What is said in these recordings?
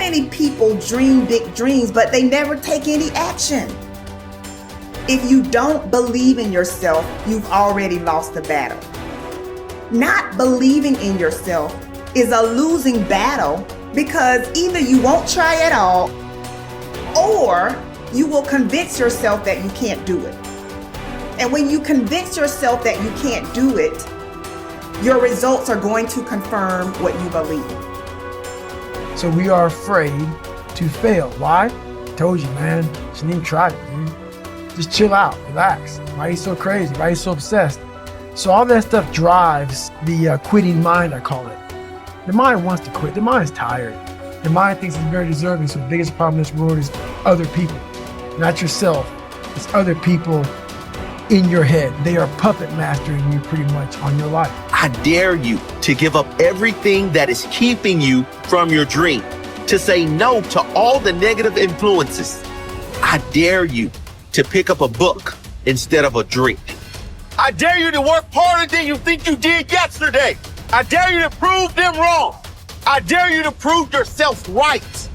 many people dream big dreams, but they never take any action. If you don't believe in yourself, you've already lost the battle. Not believing in yourself is a losing battle because either you won't try at all or you will convince yourself that you can't do it. And when you convince yourself that you can't do it, your results are going to confirm what you believe. So we are afraid to fail. Why? I told you, man. Shouldn't even try it, dude. Just chill out, relax. Why are you so crazy? Why are you so obsessed? So all that stuff drives the quitting mind, I call it. The mind wants to quit. The mind is tired. The mind thinks it's very deserving. So the biggest problem in this world is other people, not yourself. It's other people in your head. They are puppet mastering you pretty much on your life. I dare you to give up everything that is keeping you from your dream, to say no to all the negative influences. I dare you to pick up a book instead of a drink. I dare you to work harder than you think you did yesterday. I dare you to prove them wrong. I dare you to prove yourself right.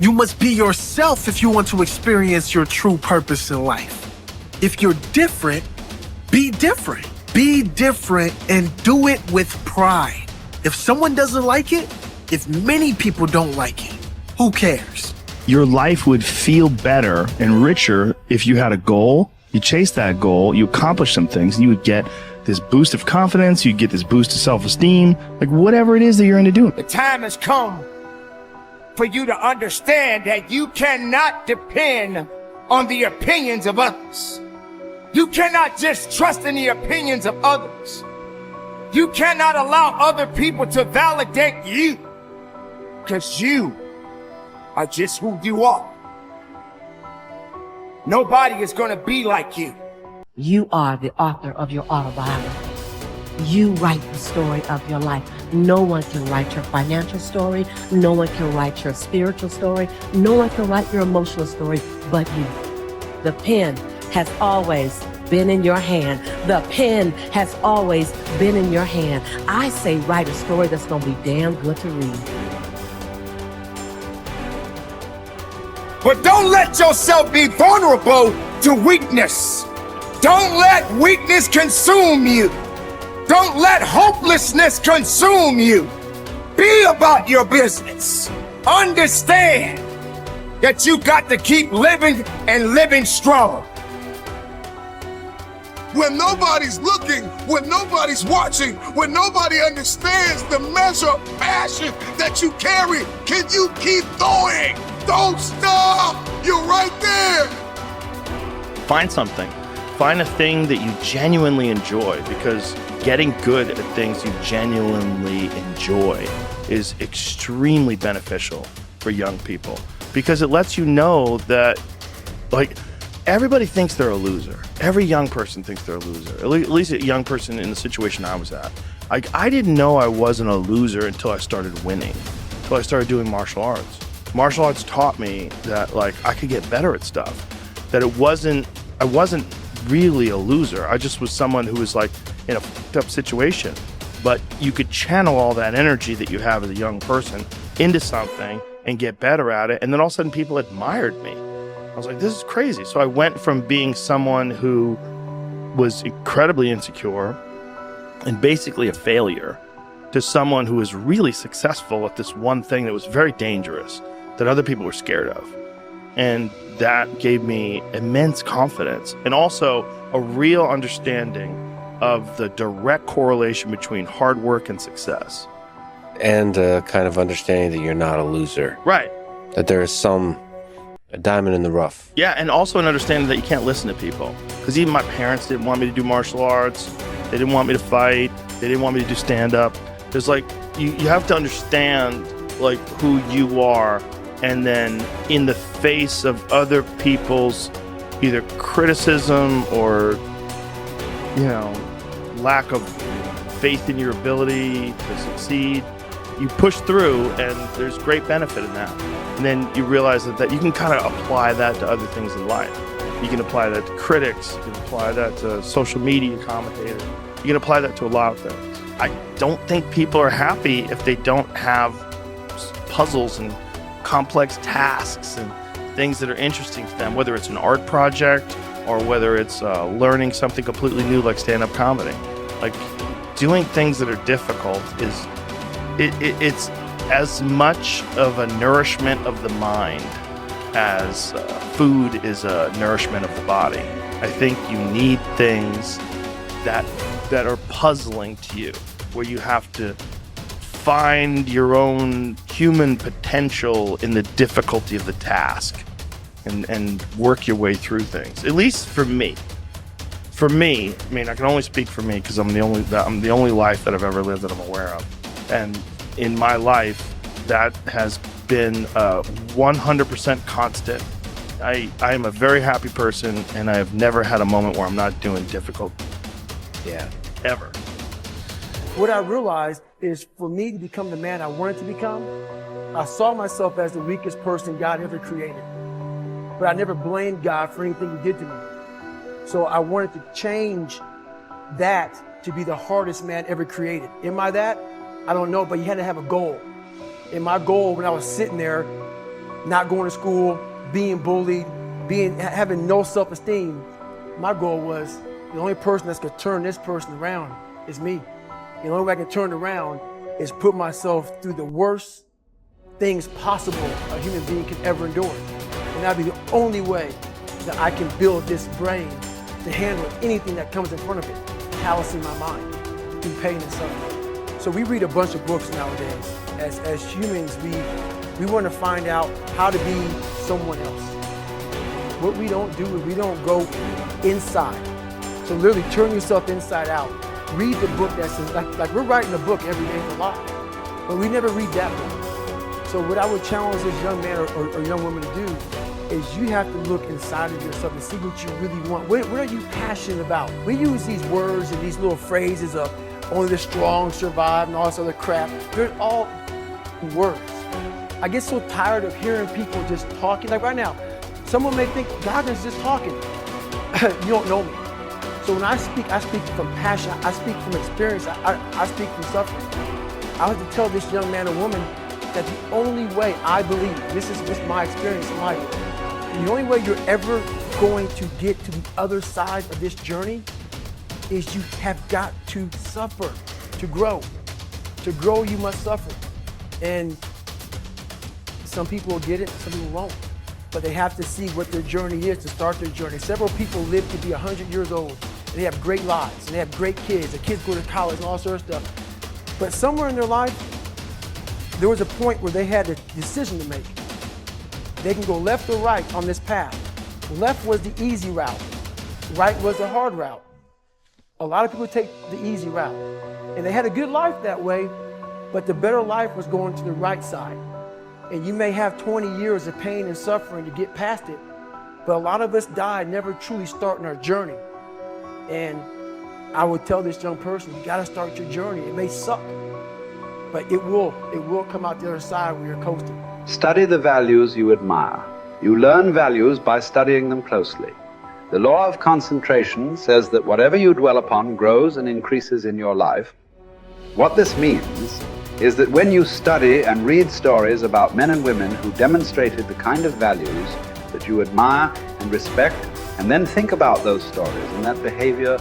You must be yourself if you want to experience your true purpose in life. If you're different, be different. Be different and do it with pride. If someone doesn't like it, if many people don't like it, who cares? Your life would feel better and richer if you had a goal, you chase that goal, you accomplish some things, and you would get this boost of confidence, you get this boost of self-esteem, like whatever it is that you're into doing. The time has come for you to understand that you cannot depend on the opinions of others. You cannot just trust in the opinions of others. You cannot allow other people to validate you, because you are just who you are. Nobody is going to be like you. You are the author of your autobiography. You write the story of your life. No one can write your financial story. No one can write your spiritual story. No one can write your emotional story but you. The pen has always been in your hand. The pen has always been in your hand. I say write a story that's going to be damn good to read. But don't let yourself be vulnerable to weakness. Don't let weakness consume you. Don't let hopelessness consume you. Be about your business. Understand that you got to keep living and living strong. When nobody's looking, when nobody's watching, when nobody understands the measure of passion that you carry, can you keep going? Don't stop! You're right there! Find something. Find a thing that you genuinely enjoy, because getting good at things you genuinely enjoy is extremely beneficial for young people, because it lets you know that, like, everybody thinks they're a loser. Every young person thinks they're a loser. At least a young person in the situation I was at. Like, I didn't know I wasn't a loser until I started winning, until I started doing martial arts. Martial arts taught me that, like, I could get better at stuff, that I wasn't really a loser. I just was someone who was, like, in a fucked up situation. But you could channel all that energy that you have as a young person into something and get better at it. And then all of a sudden people admired me. I was like, this is crazy. So I went from being someone who was incredibly insecure and basically a failure to someone who was really successful at this one thing that was very dangerous, that other people were scared of. And that gave me immense confidence and also a real understanding of the direct correlation between hard work and success. And kind of understanding that you're not a loser. Right. That there is a diamond in the rough. Yeah, and also an understanding that you can't listen to people. Because even my parents didn't want me to do martial arts. They didn't want me to fight. They didn't want me to do stand-up. There's like, you have to understand like who you are, and then in the face of other people's either criticism or, you know, lack of faith in your ability to succeed, you push through, and there's great benefit in that. And then you realize that you can kind of apply that to other things in life. You can apply that to critics, you can apply that to social media commentators, you can apply that to a lot of things. I don't think people are happy if they don't have puzzles and complex tasks and things that are interesting to them, whether it's an art project or whether it's learning something completely new like stand-up comedy. Like, doing things that are difficult is it's as much of a nourishment of the mind as food is a nourishment of the body. I think you need things that are puzzling to you, where you have to find your own human potential in the difficulty of the task and work your way through things. At least for me. For me, I mean, I can only speak for me because I'm the only life that I've ever lived that I'm aware of. And in my life, that has been 100% constant. I am a very happy person, and I have never had a moment where I'm not doing difficult. Yeah. Ever. What I realized is, for me to become the man I wanted to become, I saw myself as the weakest person God ever created. But I never blamed God for anything he did to me. So I wanted to change that to be the hardest man ever created. Am I that? I don't know, but you had to have a goal. And my goal, when I was sitting there, not going to school, being bullied, having no self-esteem, my goal was the only person that's gonna turn this person around is me. The only way I can turn it around is put myself through the worst things possible a human being can ever endure. And that'd be the only way that I can build this brain to handle anything that comes in front of it, callousing my mind through pain and suffering. So we read a bunch of books nowadays. As humans, we want to find out how to be someone else. What we don't do is we don't go inside. So literally turn yourself inside out. Read the book that's like we're writing a book every day for life, but we never read that book. So what I would challenge this young man or young woman to do is you have to look inside of yourself and see what you really want. What are you passionate about? We use these words and these little phrases of only the strong survive and all this other crap. They're all words. I get so tired of hearing people just talking. Like right now, someone may think Goggins just talking. You don't know me. So when I speak from passion. I speak from experience. I speak from suffering. I have to tell this young man or woman that the only way I believe, this is my experience in life, the only way you're ever going to get to the other side of this journey is you have got to suffer to grow. To grow, you must suffer. And some people will get it, some people won't. But they have to see what their journey is to start their journey. Several people live to be 100 years old, and they have great lives, and they have great kids. Their kids go to college and all sorts of stuff. But somewhere in their life, there was a point where they had a decision to make. They can go left or right on this path. Left was the easy route. Right was the hard route. A lot of people take the easy route. And they had a good life that way, but the better life was going to the right side. And you may have 20 years of pain and suffering to get past it, but a lot of us die never truly starting our journey. And I would tell this young person, you gotta start your journey. It may suck, but it will come out the other side where you're coasting. Study the values you admire. You learn values by studying them closely. The law of concentration says that whatever you dwell upon grows and increases in your life. What this means is that when you study and read stories about men and women who demonstrated the kind of values that you admire and respect, and then think about those stories and that behavior,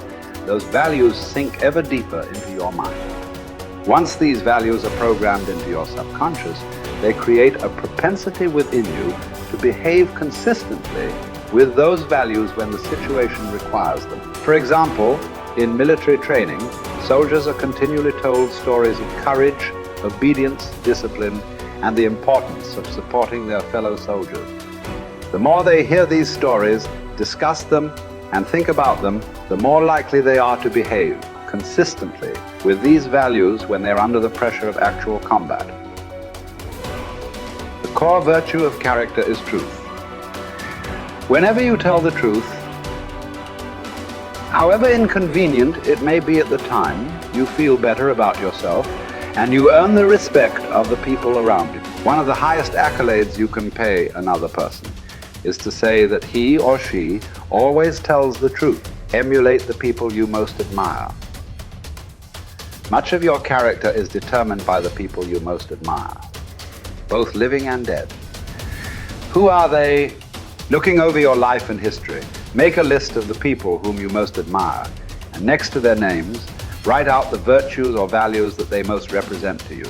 those values sink ever deeper into your mind. Once these values are programmed into your subconscious, they create a propensity within you to behave consistently with those values when the situation requires them. For example, in military training, soldiers are continually told stories of courage, obedience, discipline, and the importance of supporting their fellow soldiers. The more they hear these stories, discuss them, and think about them, the more likely they are to behave consistently with these values when they're under the pressure of actual combat. The core virtue of character is truth. Whenever you tell the truth, however inconvenient it may be at the time, you feel better about yourself and you earn the respect of the people around you. One of the highest accolades you can pay another person is to say that he or she always tells the truth. Emulate the people you most admire. Much of your character is determined by the people you most admire. both living and dead. Who are they? Looking over your life and history, make a list of the people whom you most admire, and next to their names, write out the virtues or values that they most represent to you.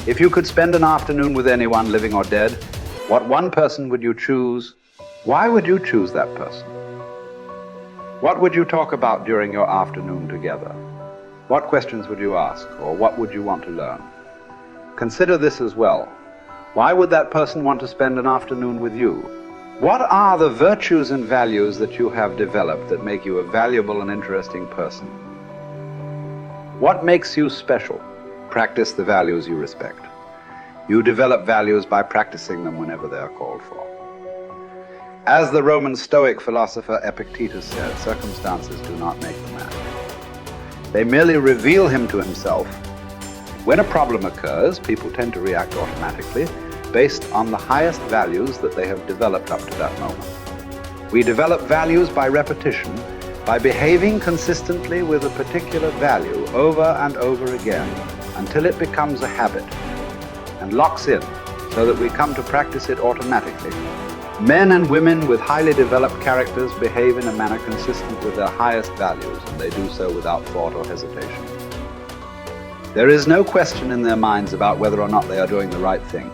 If you could spend an afternoon with anyone, living or dead, what one person would you choose? Why would you choose that person? What would you talk about during your afternoon together? What questions would you ask, or what would you want to learn? Consider this as well. Why would that person want to spend an afternoon with you? What are the virtues and values that you have developed that make you a valuable and interesting person? What makes you special? Practice the values you respect. You develop values by practicing them whenever they are called for. As the Roman Stoic philosopher Epictetus said, circumstances do not make the man. They merely reveal him to himself. When a problem occurs, people tend to react automatically based on the highest values that they have developed up to that moment. We develop values by repetition, by behaving consistently with a particular value over and over again until it becomes a habit and locks in so that we come to practice it automatically. Men and women with highly developed characters behave in a manner consistent with their highest values, and they do so without thought or hesitation. There is no question in their minds about whether or not they are doing the right thing.